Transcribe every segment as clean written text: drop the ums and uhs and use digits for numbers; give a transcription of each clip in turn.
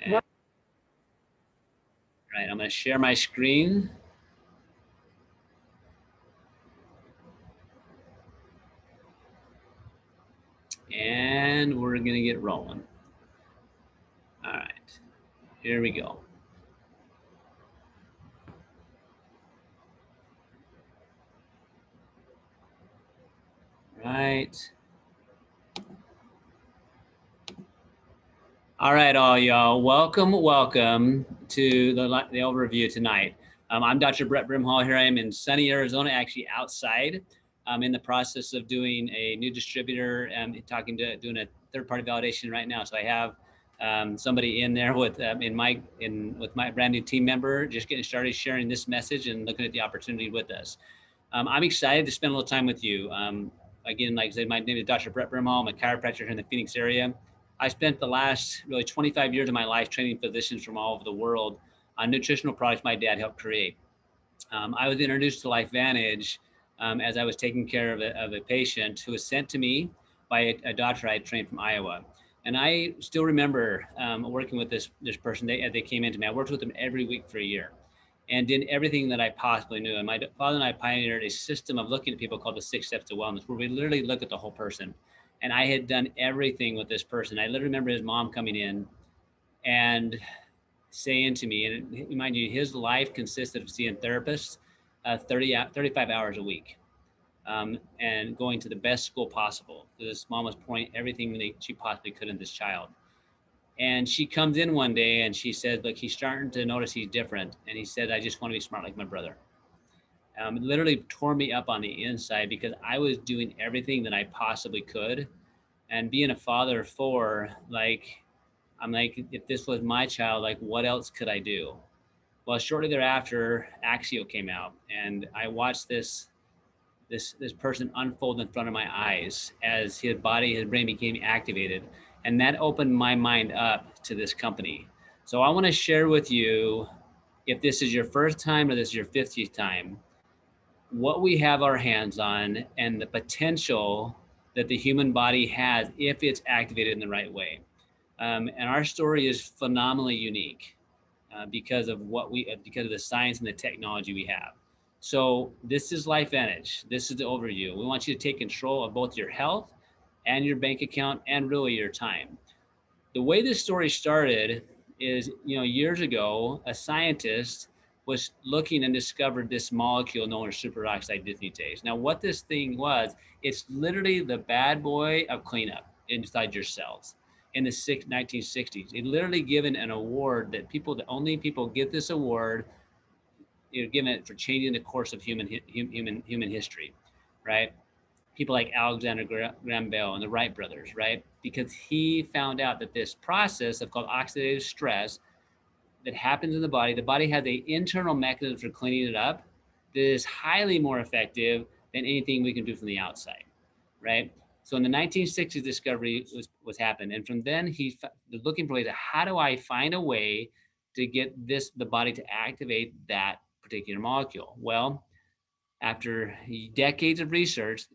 And, right, I'm going to share my screen. And we're going to get rolling. All right, here we go. Right. All right, all y'all, welcome to the overview tonight. I'm Dr. Brett Brimhall. Here I am in sunny Arizona, actually outside. I'm in the process of doing a new distributor and doing a third-party validation right now. So I have somebody in there with my brand new team member, just getting started sharing this message and looking at the opportunity with us. I'm excited to spend a little time with you. Again, like I said, my name is Dr. Brett Brimhall. I'm a chiropractor here in the Phoenix area. I spent the last really 25 years of my life training physicians from all over the world on nutritional products my dad helped create. I was introduced to Lifevantage as I was taking care of a patient who was sent to me by a doctor I had trained from Iowa. And I still remember working with this person. They came into me. I worked with them every week for a year and did everything that I possibly knew. And my father and I pioneered a system of looking at people called the 6 Steps to Wellness, where we literally look at the whole person. And I had done everything with this person. I literally remember his mom coming in and saying to me, and mind you, his life consisted of seeing therapists 35 hours a week and going to the best school possible. This mom was pouring everything she possibly could in this child. And she comes in one day and she said, look, he's starting to notice he's different. And he said, I just want to be smart like my brother. It literally tore me up on the inside because I was doing everything that I possibly could. And being a father of 4, I'm like, if this was my child, like, what else could I do? Well, shortly thereafter, Axio came out, and I watched this person unfold in front of my eyes as his brain became activated. And that opened my mind up to this company. So I want to share with you, if this is your first time or this is your 50th time, what we have our hands on and the potential that the human body has if it's activated in the right way. And our story is phenomenally unique because of the science and the technology we have. So this is Lifevantage. This is the overview. We want you to take control of both your health and your bank account and really your time. The way this story started is, years ago, a scientist was looking and discovered this molecule known as superoxide dismutase. Now, what this thing was, it's literally the bad boy of cleanup inside your cells. In the 1960s, it literally given an award that only people get this award. You're given it for changing the course of human history, right? People like Alexander Graham Bell and the Wright brothers, right? Because he found out that this process called oxidative stress that happens in the body has an internal mechanism for cleaning it up that is highly more effective than anything we can do from the outside, right? So in the 1960s, discovery was happened. And from then, he was looking for ways of how do I find a way to get the body to activate that particular molecule? Well, after decades of research,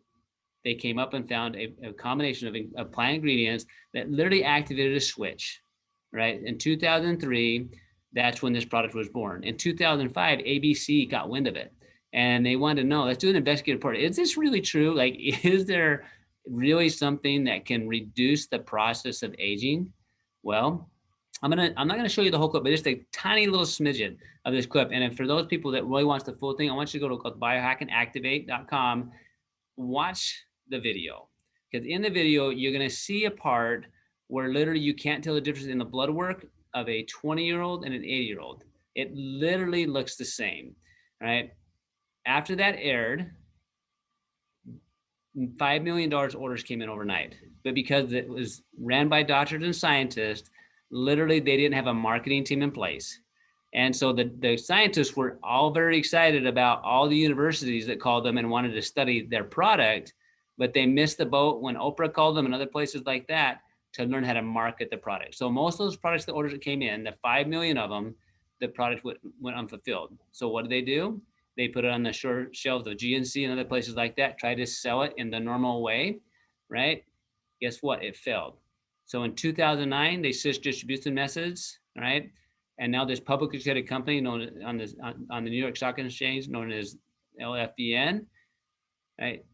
they came up and found a combination of plant ingredients that literally activated a switch, right? In 2003, that's when this product was born. In 2005, ABC got wind of it and they wanted to know, let's do an investigative report. Is this really true? Like, is there really something that can reduce the process of aging? Well, I'm not gonna show you the whole clip, but just a tiny little smidgen of this clip. And for those people that really wants the full thing, I want you to go to biohackandactivate.com, watch the video, because in the video you're going to see a part where literally you can't tell the difference in the blood work of a 20-year-old and an 80-year-old. It literally looks the same, right? After that aired, $5 million orders came in overnight, but because it was ran by doctors and scientists, literally they didn't have a marketing team in place. And so the scientists were all very excited about all the universities that called them and wanted to study their product, but they missed the boat when Oprah called them and other places like that to learn how to market the product. So most of those products, the orders that came in, the 5 million of them, the product went unfulfilled. So what did they do? They put it on the shelves of GNC and other places like that, try to sell it in the normal way, right? Guess what? It failed. So in 2009, they switched distribution methods All right. And now this publicly traded company known on the New York Stock Exchange, known as LFBN, right?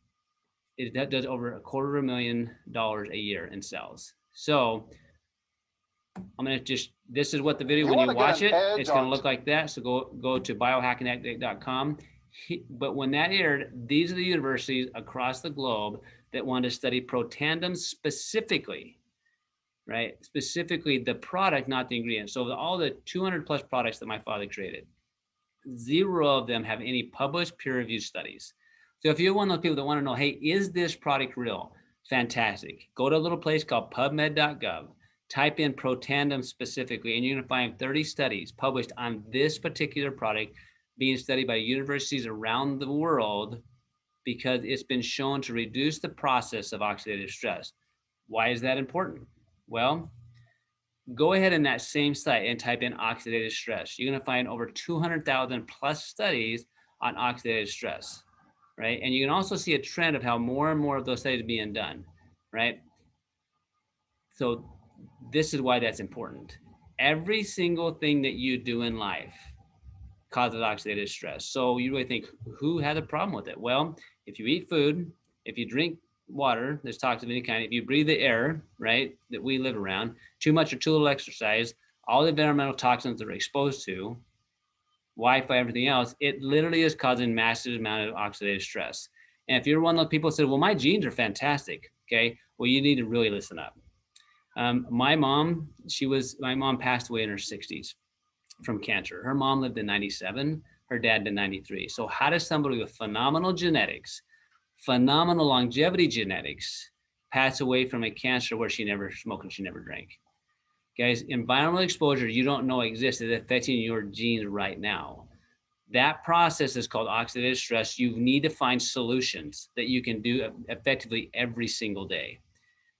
That does over $250,000 a year in sales. So I'm going to this is what the video, when you watch it, it's going to look like that. So go to biohackingactivate.com. But when that aired, these are the universities across the globe that want to study Protandim specifically, right? Specifically the product, not the ingredient. So all the 200 plus products that my father created, 0 of them have any published peer-reviewed studies. So if you're one of those people that want to know, hey, is this product real? Fantastic. Go to a little place called pubmed.gov. Type in Protandim specifically, and you're going to find 30 studies published on this particular product being studied by universities around the world because it's been shown to reduce the process of oxidative stress. Why is that important? Well, go ahead in that same site and type in oxidative stress. You're going to find over 200,000 plus studies on oxidative stress, right? And you can also see a trend of how more and more of those studies are being done, right? So this is why that's important. Every single thing that you do in life causes oxidative stress. So you really think, who has a problem with it? Well, if you eat food, if you drink water, there's toxins of any kind, if you breathe the air, right, that we live around, too much or too little exercise, all the environmental toxins that we're exposed to, Wi-Fi, everything else, it literally is causing massive amount of oxidative stress. And if you're one of those people who said, well, my genes are fantastic, okay, well, you need to really listen up. My mom passed away in her 60s from cancer. Her mom lived to 97, her dad to 93. So how does somebody with phenomenal genetics, phenomenal longevity genetics, pass away from a cancer where she never smoked and she never drank? Guys, environmental exposure you don't know exists is affecting your genes right now. That process is called oxidative stress. You need to find solutions that you can do effectively every single day.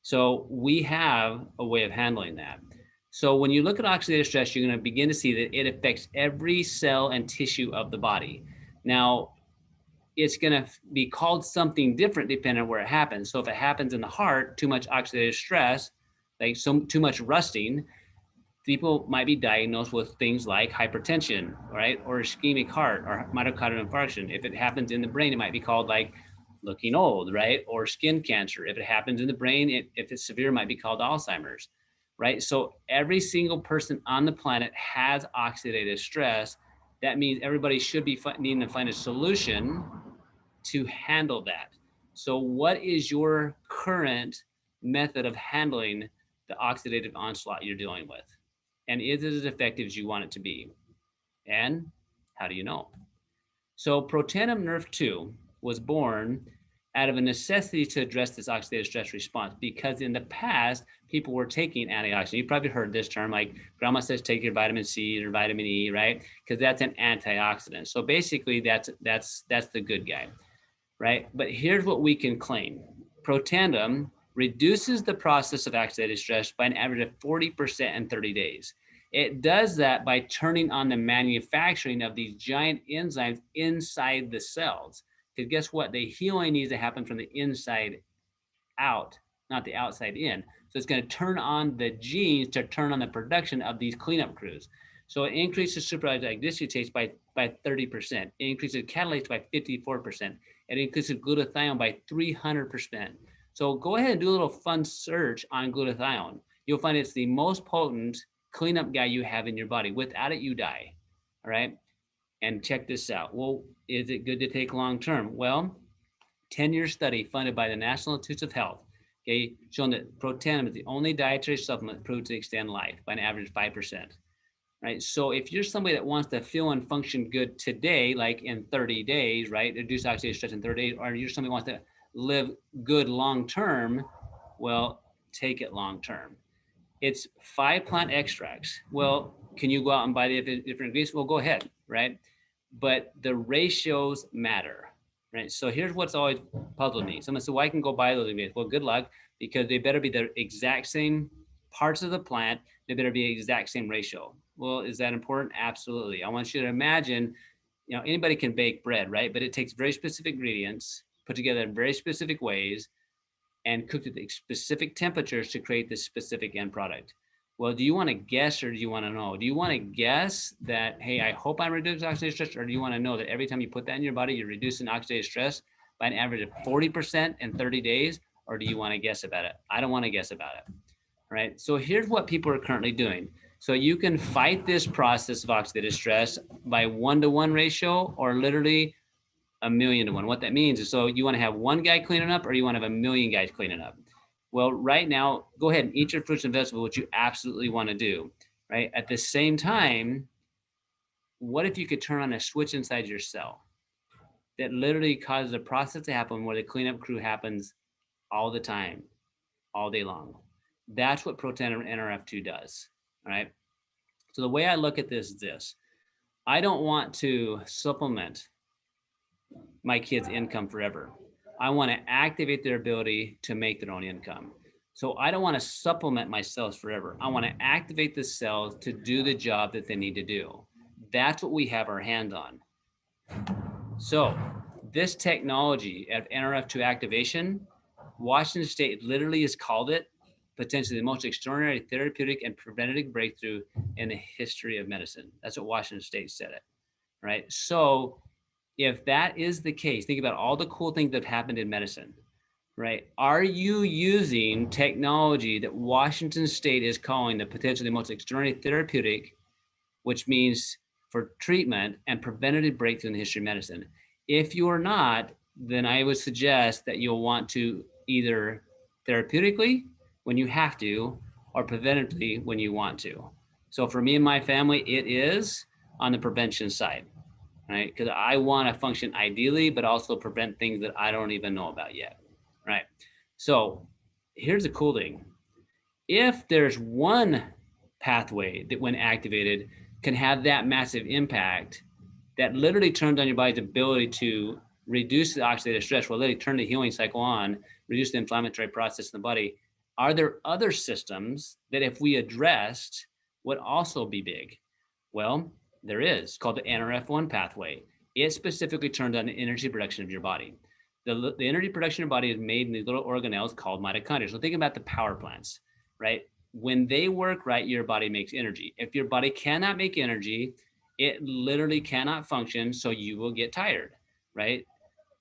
So we have a way of handling that. So when you look at oxidative stress, you're going to begin to see that it affects every cell and tissue of the body. Now, it's going to be called something different depending on where it happens. So if it happens in the heart, too much oxidative stress, like too much rusting, people might be diagnosed with things like hypertension, right? Or ischemic heart or myocardial infarction. If it happens in the brain, it might be called like looking old, right? Or skin cancer. If it happens in the brain, if it's severe, it might be called Alzheimer's, right? So every single person on the planet has oxidative stress. That means everybody should be needing to find a solution to handle that. So what is your current method of handling the oxidative onslaught you're dealing with? And is it as effective as you want it to be? And how do you know? So Protandim Nerf 2 was born out of a necessity to address this oxidative stress response, because in the past, people were taking antioxidants. You probably heard this term, like grandma says, take your vitamin C or vitamin E, right? Because that's an antioxidant. So basically, that's the good guy, right? But here's what we can claim. Protandim reduces the process of oxidative stress by an average of 40% in 30 days. It does that by turning on the manufacturing of these giant enzymes inside the cells. Because guess what? The healing needs to happen from the inside out, not the outside in. So it's going to turn on the genes to turn on the production of these cleanup crews. So it increases superoxide dismutase by 30%. It increases catalase by 54%. It increases glutathione by 300%. So go ahead and do a little fun search on glutathione. You'll find it's the most potent cleanup guy you have in your body. Without it, you die. All right. And check this out. Well, is it good to take long term? Well, 10-year study funded by the National Institutes of Health, okay, showing that Protandim is the only dietary supplement proved to extend life by an average of 5%. Right. So if you're somebody that wants to feel and function good today, like in 30 days, right, reduce oxidative stress in 30 days, or you're somebody who wants to live good long term, well, take it long term. It's 5 plant extracts. Well, can you go out and buy the different ingredients? Well, go ahead, right? But the ratios matter, right? So here's what's always puzzled me. Someone said, well, I can go buy those ingredients. Well, good luck, because they better be the exact same parts of the plant. They better be the exact same ratio. Well, is that important? Absolutely. I want you to imagine, anybody can bake bread, right? But it takes very specific ingredients put together in very specific ways and cooked at specific temperatures to create this specific end product. Well, do you want to guess or do you want to know? Do you want to guess that, hey, I hope I'm reducing oxidative stress, or do you want to know that every time you put that in your body, you're reducing oxidative stress by an average of 40% in 30 days? Or do you want to guess about it? I don't want to guess about it, right? So here's what people are currently doing. So you can fight this process of oxidative stress by 1-to-1 ratio, or literally 1,000,000 to 1. What that means is, so you want to have one guy cleaning up, or you want to have 1,000,000 guys cleaning up? Well, right now, go ahead and eat your fruits and vegetables, which you absolutely want to do, right? At the same time, what if you could turn on a switch inside your cell that literally causes a process to happen where the cleanup crew happens all the time, all day long? That's what Proton NRF2 does, all right? So the way I look at this is this. I don't want to supplement my kids' income forever. I want to activate their ability to make their own income. So I don't want to supplement my cells forever. I want to activate the cells to do the job that they need to do. That's what we have our hand on. So this technology of NRF2 activation, Washington State literally has called it potentially the most extraordinary therapeutic and preventative breakthrough in the history of medicine. That's what Washington State said it, right? So if that is the case, think about all the cool things that have happened in medicine, right? Are you using technology that Washington State is calling the potentially most extraordinary therapeutic, which means for treatment and preventative breakthrough in the history of medicine? If you are not, then I would suggest that you'll want to either therapeutically when you have to, or preventatively when you want to. So for me and my family, it is on the prevention side, right? Because I want to function ideally, but also prevent things that I don't even know about yet, right? So here's the cool thing. If there's one pathway that when activated can have that massive impact that literally turns on your body's ability to reduce the oxidative stress, will literally turn the healing cycle on, reduce the inflammatory process in the body, are there other systems that if we addressed would also be big? Well, there is, called the NRF1 pathway. It specifically turns on the energy production of your body. The energy production of your body is made in these little organelles called mitochondria. So think about the power plants, right? When they work right, your body makes energy. If your body cannot make energy, it literally cannot function, so you will get tired, right?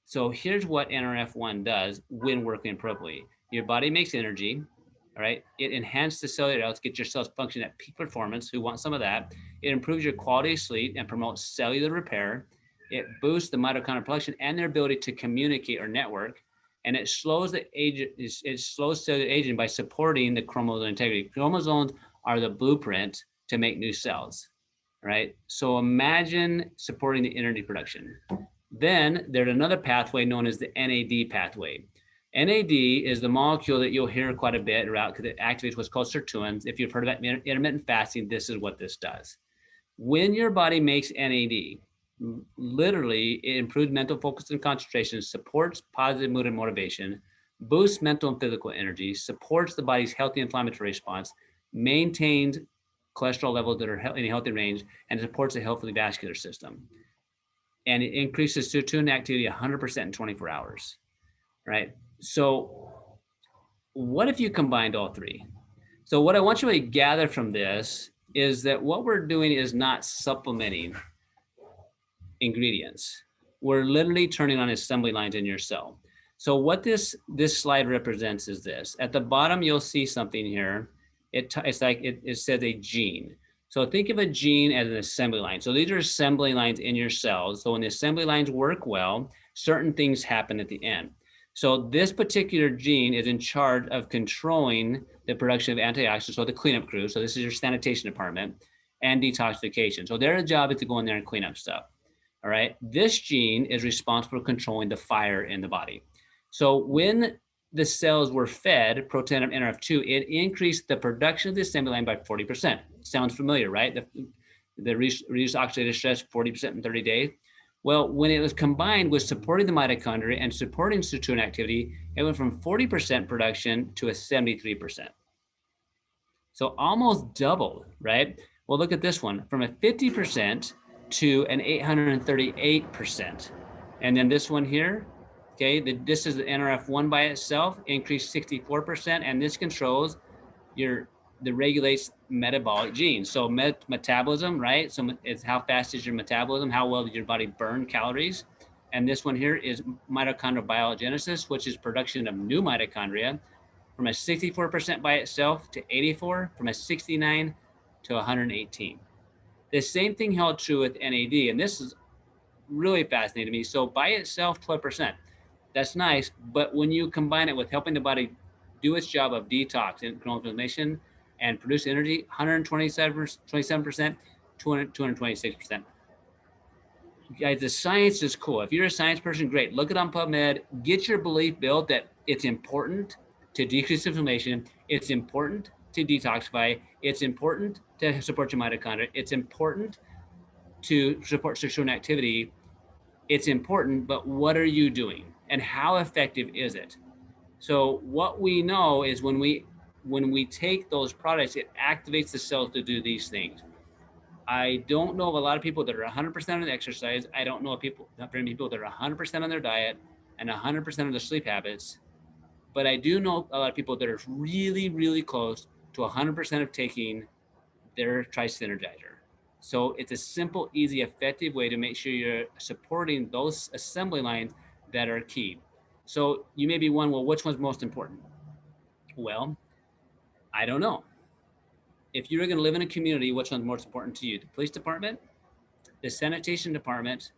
So here's what NRF1 does when working appropriately. Your body makes energy, all right? It enhances the cellular health, get your cells functioning at peak performance. Who wants some of that? It improves your quality of sleep and promotes cellular repair. It boosts the mitochondrial production and their ability to communicate or network. And it slows the age. It slows cellular aging by supporting the chromosome integrity. Chromosomes are the blueprint to make new cells, right? So imagine supporting the energy production. Then there's another pathway known as the NAD pathway. NAD is the molecule that you'll hear quite a bit about because it activates what's called sirtuins. If you've heard about intermittent fasting, this is what this does. When your body makes NAD, literally it improves mental focus and concentration, supports positive mood and motivation, boosts mental and physical energy, supports the body's healthy inflammatory response, maintains cholesterol levels that are in a healthy range, and supports a healthy vascular system. And it increases sirtuin activity 100% in 24 hours, right? So what if you combined all three? So what I want you to gather from this is that what we're doing is not supplementing ingredients. We're literally turning on assembly lines in your cell. So what this slide represents is this. At the bottom, you'll see something here. It's like it says a gene. So think of a gene as an assembly line. So these are assembly lines in your cells. So when the assembly lines work well, certain things happen at the end. So this particular gene is in charge of controlling the production of antioxidants, so the cleanup crew. So this is your sanitation department, and detoxification. So their job is to go in there and clean up stuff. All right. This gene is responsible for controlling the fire in the body. So when the cells were fed Proton NRF2, it increased the production of the assembly line by 40%. Sounds familiar, right? The reduced oxidative stress 40% in 30 days. Well, when it was combined with supporting the mitochondria and supporting sirtuin activity, it went from 40% production to a 73%. So almost doubled, right? Well, look at this one, from a 50% to an 838%. And then this one here, okay, this is the NRF1 by itself, increased 64%, and this controls your that regulates metabolic genes. So metabolism, right? So it's how fast is your metabolism, how well does your body burn calories. And this one here is mitochondrial biogenesis, which is production of new mitochondria from a 64% by itself to 84, from a 69 to 118. The same thing held true with NAD, and this is really fascinating to me. So by itself, 12%. That's nice, but when you combine it with helping the body do its job of detox and control inflammation and produce energy, 127%, 226%. Guys, the science is cool. If you're a science person, great. Look it on PubMed. Get your belief built that it's important to decrease inflammation. It's important to detoxify. It's important to support your mitochondria. It's important to support sexual activity. It's important, but what are you doing? And how effective is it? So what we know is when we take those products, it activates the cells to do these things. I don't know of a lot of people that are 100% on exercise. I don't know of not very many people that are 100% on their diet and 100% of their sleep habits. But I do know a lot of people that are really, really close to 100% of taking their Tri-Synergizer. So it's a simple, easy, effective way to make sure you're supporting those assembly lines that are key. So you may be wondering, well, which one's most important? Well, I don't know. If you were going to live in a community, which one's most important to you? The police department, the sanitation department,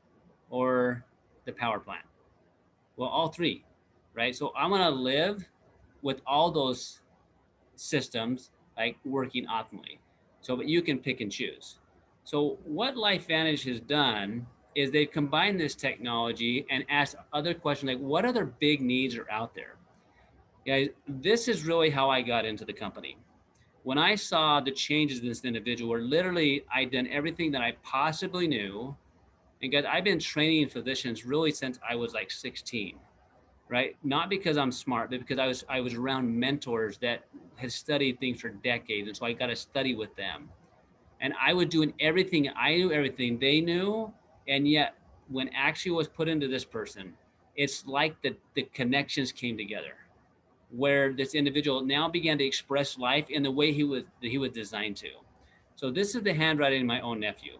or the power plant? Well, all three, right? So I'm going to live with all those systems like working optimally. So, but you can pick and choose. So what Lifevantage has done is they've combined this technology and asked other questions like, what other big needs are out there? Guys, this is really how I got into the company. When I saw the changes in this individual, where literally I'd done everything that I possibly knew. And guys, I've been training physicians really since I was like 16, right? Not because I'm smart, but because I was around mentors that had studied things for decades. And so I got to study with them. And I was doing everything. I knew everything they knew. And yet when action was put into this person, it's like the connections came together, where this individual now began to express life in the way he was designed to. So this is the handwriting of my own nephew.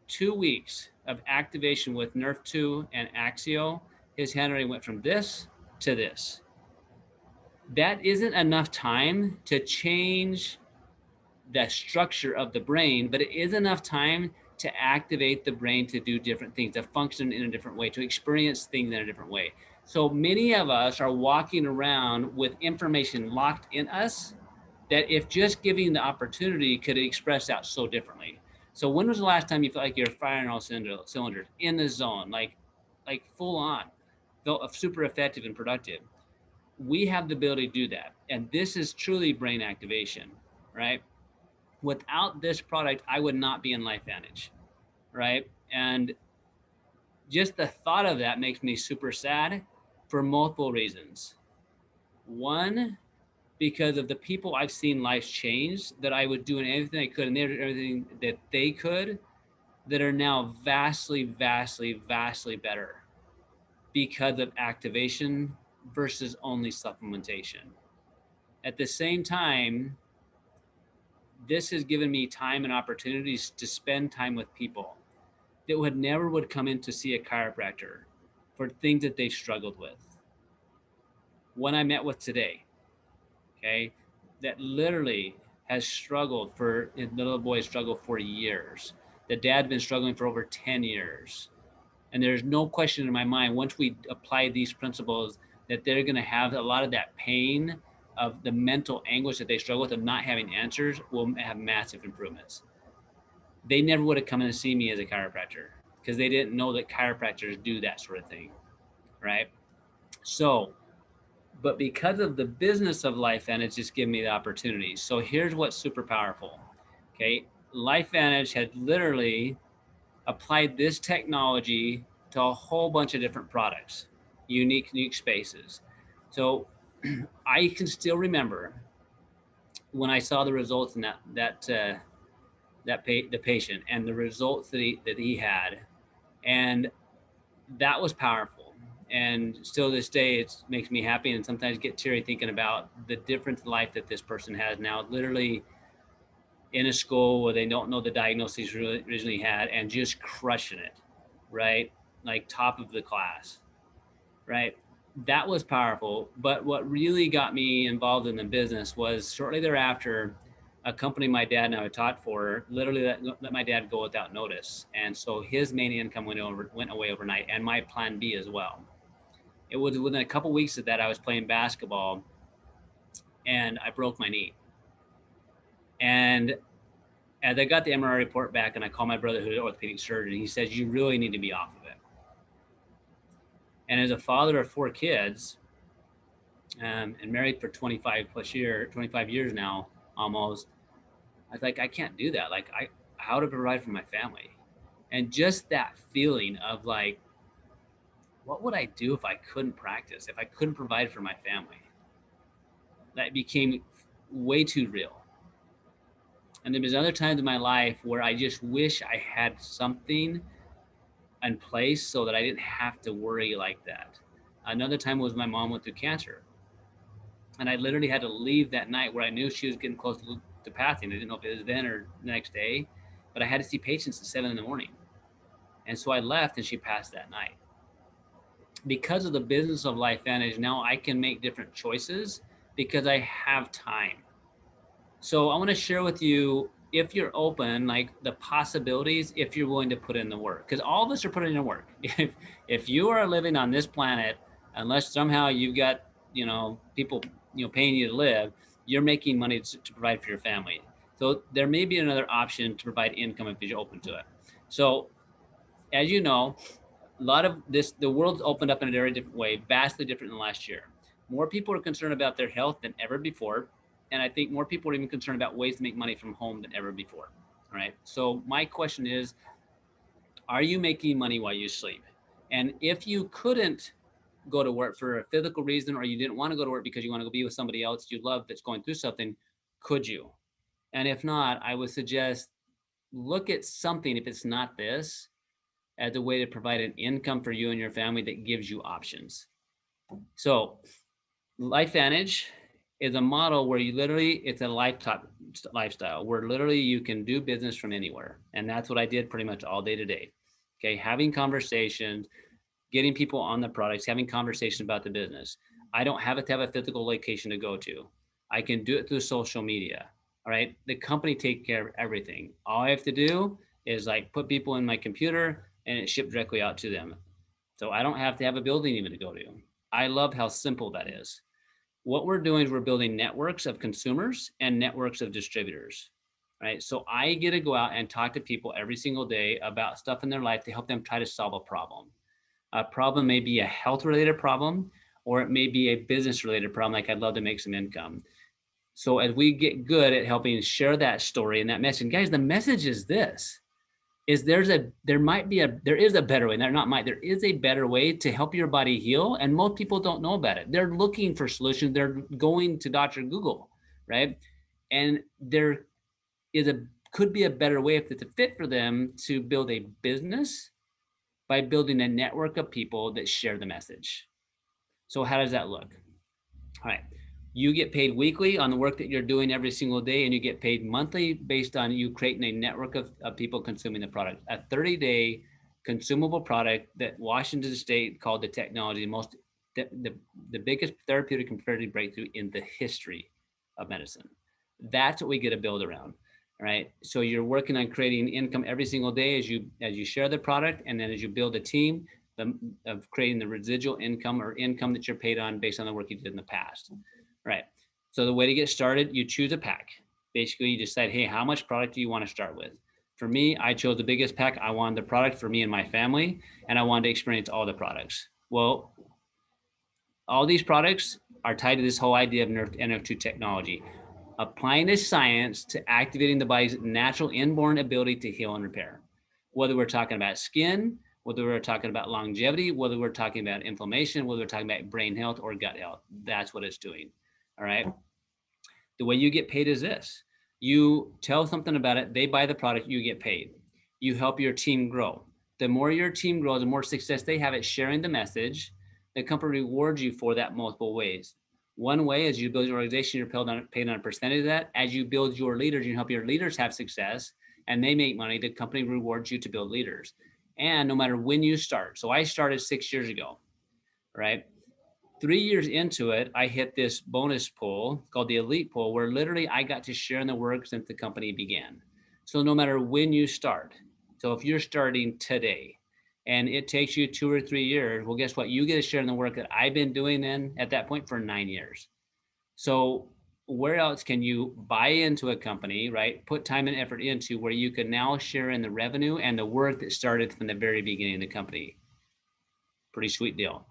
2 weeks of activation with Nerf2 and Axio, his handwriting went from this to this. That isn't enough time to change the structure of the brain, but it is enough time to activate the brain to do different things, to function in a different way, to experience things in a different way. So many of us are walking around with information locked in us that if just giving the opportunity could express out so differently. So when was the last time you felt like you're firing all cylinders in the zone, like full on, felt super effective and productive? We have the ability to do that. And this is truly brain activation, right? Without this product, I would not be in Lifevantage, right? And just the thought of that makes me super sad for multiple reasons. One, because of the people I've seen lives change, that I was doing everything I could and they did everything that they could, that are now vastly, vastly, vastly better because of activation versus only supplementation. At the same time, this has given me time and opportunities to spend time with people that would come in to see a chiropractor for things that they've struggled with. One I met with today, okay, that literally has struggled for, the little boy has struggled for years. The dad's been struggling for over 10 years. And there's no question in my mind, once we apply these principles, that they're going to have a lot of that pain of the mental anguish that they struggle with of not having answers will have massive improvements. They never would have come in to see me as a chiropractor because they didn't know that chiropractors do that sort of thing, right? So, but because of the business of Lifevantage, it's just given me the opportunity. So here's what's super powerful, okay? Lifevantage had literally applied this technology to a whole bunch of different products, unique spaces. So I can still remember when I saw the results in the patient and the results that he had, and that was powerful. And still this day, it makes me happy and sometimes get teary thinking about the different life that this person has now, literally in a school where they don't know the diagnosis really originally had and just crushing it, right? Like top of the class, right? That was powerful. But what really got me involved in the business was shortly thereafter, a company my dad and I had taught for literally let my dad go without notice. And so his main income went away overnight, and my plan B as well. It was within a couple weeks of that, I was playing basketball and I broke my knee. And as I got the MRI report back and I called my brother who's an orthopedic surgeon, he says, you really need to be off of it. And as a father of 4 kids, and married for 25 years now, almost, I was like, I can't do that. Like, how to provide for my family? And just that feeling of like, what would I do if I couldn't practice, if I couldn't provide for my family? That became way too real. And there was other times in my life where I just wish I had something in place so that I didn't have to worry like that. Another time was my mom went through cancer. And I literally had to leave that night where I knew she was getting close to passing. I didn't know if it was then or the next day, but I had to see patients at 7 a.m. And so I left and she passed that night. Because of the business of Lifevantage, now I can make different choices because I have time. So I want to share with you, if you're open, like the possibilities, if you're willing to put in the work, because all of us are putting in the work. If you are living on this planet, unless somehow you've got, people, paying you to live, you're making money to provide for your family. So there may be another option to provide income if you're open to it. So as you know, a lot of this, the world's opened up in a very different way, vastly different than last year. More people are concerned about their health than ever before. And I think more people are even concerned about ways to make money from home than ever before. All right. So my question is, are you making money while you sleep? And if you couldn't go to work for a physical reason, or you didn't want to go to work because you want to go be with somebody else you love that's going through something, could you? And if not, I would suggest look at something, if it's not this, as a way to provide an income for you and your family that gives you options. So Lifevantage is a model where it's a lifestyle where literally you can do business from anywhere. And that's what I did pretty much all day today. Okay. Having conversations, getting people on the products, having conversations about the business. I don't have to have a physical location to go to. I can do it through social media. All right. The company take care of everything. All I have to do is like put people in my computer and it shipped directly out to them. So I don't have to have a building even to go to. I love how simple that is. What we're doing is we're building networks of consumers and networks of distributors, right? So I get to go out and talk to people every single day about stuff in their life to help them try to solve a problem. A problem may be a health related problem, or it may be a business related problem. Like I'd love to make some income. So as we get good at helping share that story and that message, guys, the message is this. There is a better way. There is a better way to help your body heal. And most people don't know about it. They're looking for solutions. They're going to Dr. Google, right? And there could be a better way if it's a fit for them to build a business by building a network of people that share the message. So how does that look? All right. You get paid weekly on the work that you're doing every single day, and you get paid monthly based on you creating a network of people consuming the product. A 30-day consumable product that Washington State called the technology the biggest therapeutic and comparative breakthrough in the history of medicine. That's what we get to build around. All right. So you're working on creating income every single day as you share the product, and then as you build a team of creating the residual income or income that you're paid on based on the work you did in the past. Right. So the way to get started, you choose a pack. Basically, you decide, hey, how much product do you want to start with? For me, I chose the biggest pack. I wanted the product for me and my family, and I wanted to experience all the products. Well, all these products are tied to this whole idea of NF2 technology, applying the science to activating the body's natural inborn ability to heal and repair. Whether we're talking about skin, whether we're talking about longevity, whether we're talking about inflammation, whether we're talking about brain health or gut health, that's what it's doing. All right. The way you get paid is this. You tell something about it, they buy the product, you get paid. You help your team grow. The more your team grows, the more success they have at sharing the message, the company rewards you for that multiple ways. One way is you build your organization, you're paid on a percentage of that. As you build your leaders, you help your leaders have success and they make money, the company rewards you to build leaders. And no matter when you start. So I started 6 years ago, right? 3 years into it, I hit this bonus pool called the elite pool, where literally I got to share in the work since the company began. So no matter when you start, so if you're starting today and it takes you 2 or 3 years, well, guess what? You get to share in the work that I've been doing then at that point for 9 years. So where else can you buy into a company, right? Put time and effort into where you can now share in the revenue and the work that started from the very beginning of the company. Pretty sweet deal.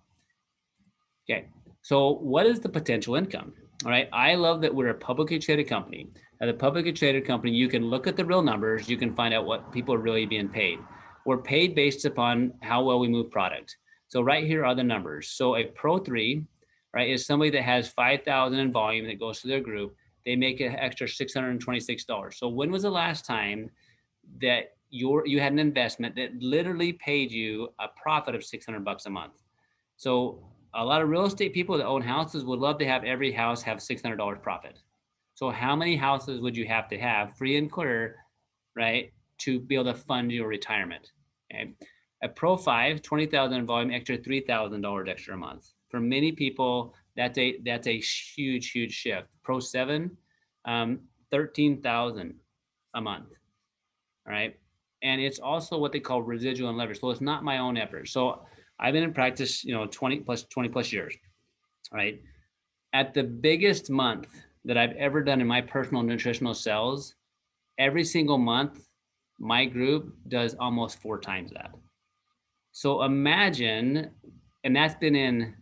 Okay, so what is the potential income? All right, I love that we're a publicly traded company. As a publicly traded company, you can look at the real numbers, you can find out what people are really being paid. We're paid based upon how well we move product. So right here are the numbers. So a Pro 3, right, is somebody that has 5,000 in volume that goes to their group. They make an extra $626. So when was the last time that you had an investment that literally paid you a profit of $600 a month? So a lot of real estate people that own houses would love to have every house have $600 profit. So how many houses would you have to have free and clear, right, to be able to fund your retirement? Okay. A Pro 5, 20,000 in volume, extra $3,000 extra a month. For many people, that's a huge shift. Pro 7, 13,000 a month. All right. And it's also what they call residual and leverage. So it's not my own effort. So I've been in practice, 20 plus years, right? At the biggest month that I've ever done in my personal nutritional sales, every single month, my group does almost 4 times that. So imagine, and that's been in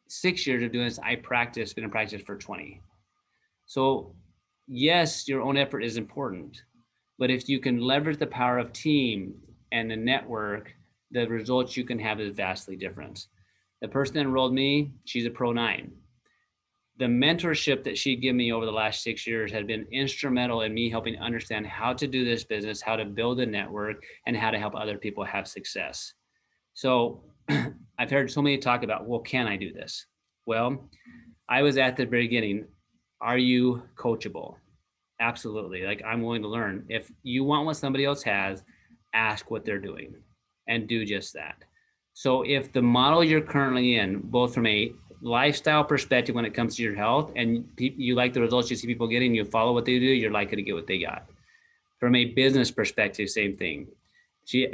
6 years of doing this. Been in practice for 20. So yes, your own effort is important, but if you can leverage the power of team and the network, the results you can have is vastly different. The person that enrolled me, she's a Pro 9. The mentorship that she gave me over the last 6 years has been instrumental in me helping understand how to do this business, how to build a network, and how to help other people have success. So I've heard so many talk about, well, can I do this? Well, I was at the beginning. Are you coachable? Absolutely. Like, I'm willing to learn. If you want what somebody else has, ask what they're doing and do just that. So if the model you're currently in, both from a lifestyle perspective when it comes to your health, and you like the results you see people getting, you follow what they do, you're likely to get what they got. From a business perspective, same thing.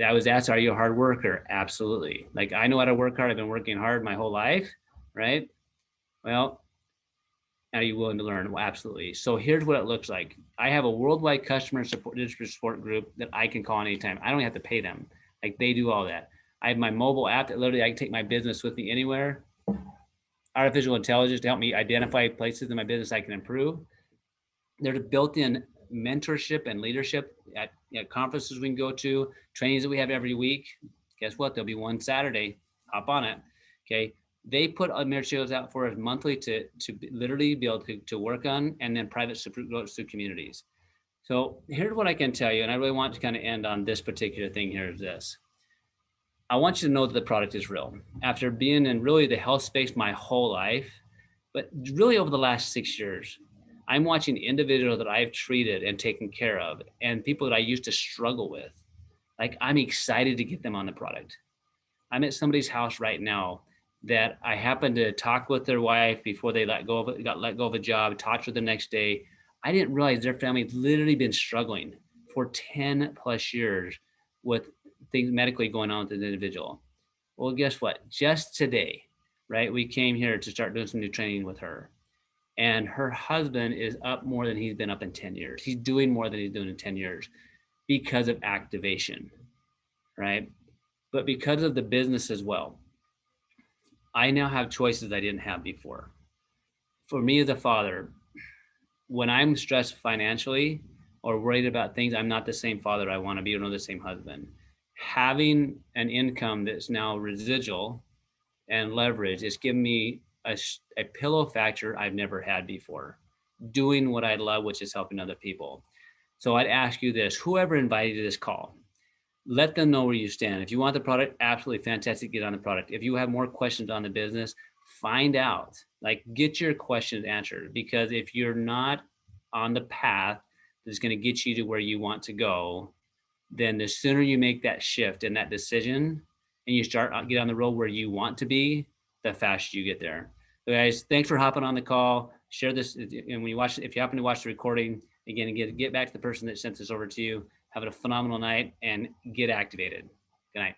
I was asked, are you a hard worker? Absolutely. Like, I know how to work hard. I've been working hard my whole life, right? Well, are you willing to learn? Well, absolutely. So here's what it looks like. I have a worldwide customer support group that I can call anytime. I don't have to pay them. Like, they do all that. I have my mobile app that literally I can take my business with me anywhere. Artificial intelligence to help me identify places in my business I can improve. There's built-in mentorship and leadership at conferences we can go to, trainings that we have every week. Guess what? There'll be one Saturday. Hop on it. Okay. They put materials out for us monthly to literally be able to work on, and then private support to communities. So here's what I can tell you, and I really want to kind of end on this particular thing here is this. I want you to know that the product is real. After being in really the health space my whole life, but really over the last 6 years, I'm watching individuals that I've treated and taken care of and people that I used to struggle with. Like, I'm excited to get them on the product. I'm at somebody's house right now that I happened to talk with their wife before they got let go of a job, talked with the next day. I didn't realize their family had literally been struggling for 10 plus years with things medically going on with an individual. Well, guess what? Just today, right, we came here to start doing some new training with her. And her husband is up more than he's been up in 10 years. He's doing more than he's doing in 10 years because of activation, right? But because of the business as well. I now have choices I didn't have before. For me as a father, when I'm stressed financially or worried about things, I'm not the same father I want to be, or the same husband. Having an income that's now residual and leverage is giving me a pillow factor I've never had before, doing what I love, which is helping other people. So I'd ask you this, whoever invited you to this call, let them know where you stand. If you want the product, absolutely fantastic, get on the product. If you have more questions on the business, find out, like get your questions answered. Because if you're not on the path that's going to get you to where you want to go, then the sooner you make that shift and that decision and you start get on the road where you want to be, the faster you get there. So guys, thanks for hopping on the call. Share this, and when you watch, if you happen to watch the recording, again, get back to the person that sent this over to you. Have a phenomenal night and get activated. Good night.